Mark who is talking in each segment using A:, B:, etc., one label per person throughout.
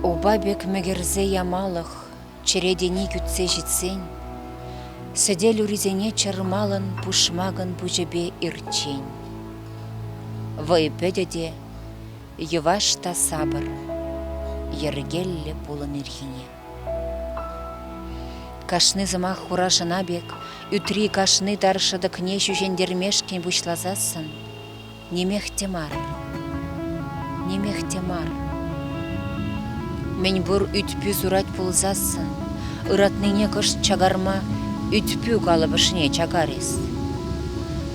A: Оба бек мегерзе ямалық, чередени күтсе жетсен, сөдел үрізене чармалын пушмағын бұжебе ирчен. Вайпөдеде ювашта сабыр, ергелле пулын ирхине. Кашны зымақ хурашына бек, үтри кашны даршыдық не жүжендермешкен бұшлазасын, немехтемар. Мен бұр үтпі зурат пулзасын, ыратныне кыш чагарма, үтпі қалыбышыне чагарес.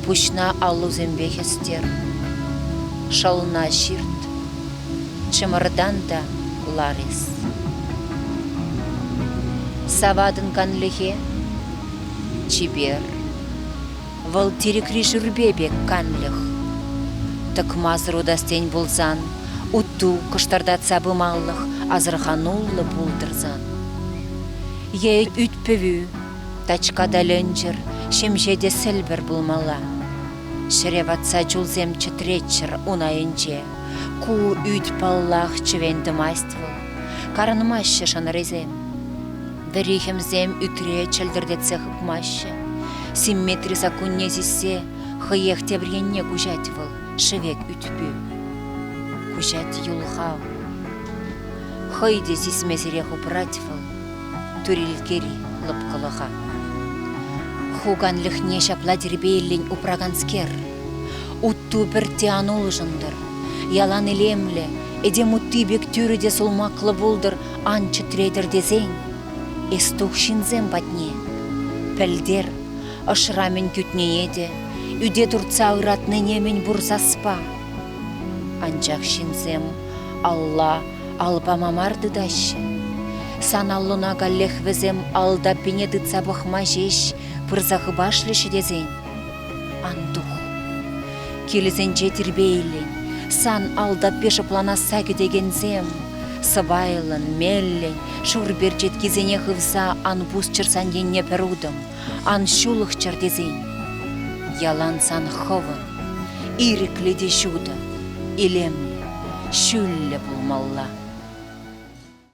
A: Пушна аллу зембехестер, шална ширт, чымырдан да ларес. Савадын канлихе, чибер, вал терекри жүрбебек канлих. Тыкмазыр удастен булзан, утту кыштарда цабымаллых, азырхануллы булдырзан. Е үтпөві, тачкада лөнжір, шемжеде сілбір булмала. Шереватса жулзем чытретчір унайынче, ку үт паллах чывенді майствыл, карынмашы шанырезем. Варихемзем үтре чәлдірде цехып машы, симметри сакунне зисе, хыех тебренне кужать выл, шевек үтпі. Кужать юлхау. Хыйде зисмезірек упрать выл, түрілгері лыпқылыға. Хуган лихне шапла дербейлін упраганскер, утту бір тианул жындар, ялан илемлі, эдем утты бек түріде сулмақлы болдыр, анчы трейдер дезен. Эстух шинзем батне, пәлдер, ышрамен күтне еді, үде тұртса ұратны немен бұрзаспа. Анчақ шинзем, Алла албамамарды дашы. Саналлына галлех візем алда пенеді цабықма жеш, пырзағы башлышы дезен. Андух, келізен жетірбейлін, сан алда пеші планаса кедегензем. Сыбайлын, меллен, шурбер жеткізене хывса ан бус чырсан енне перудым, ан шулық чырдезен. Ялан сан хывын, ирикледе шуды, илемлі, шүллі бұлмалла.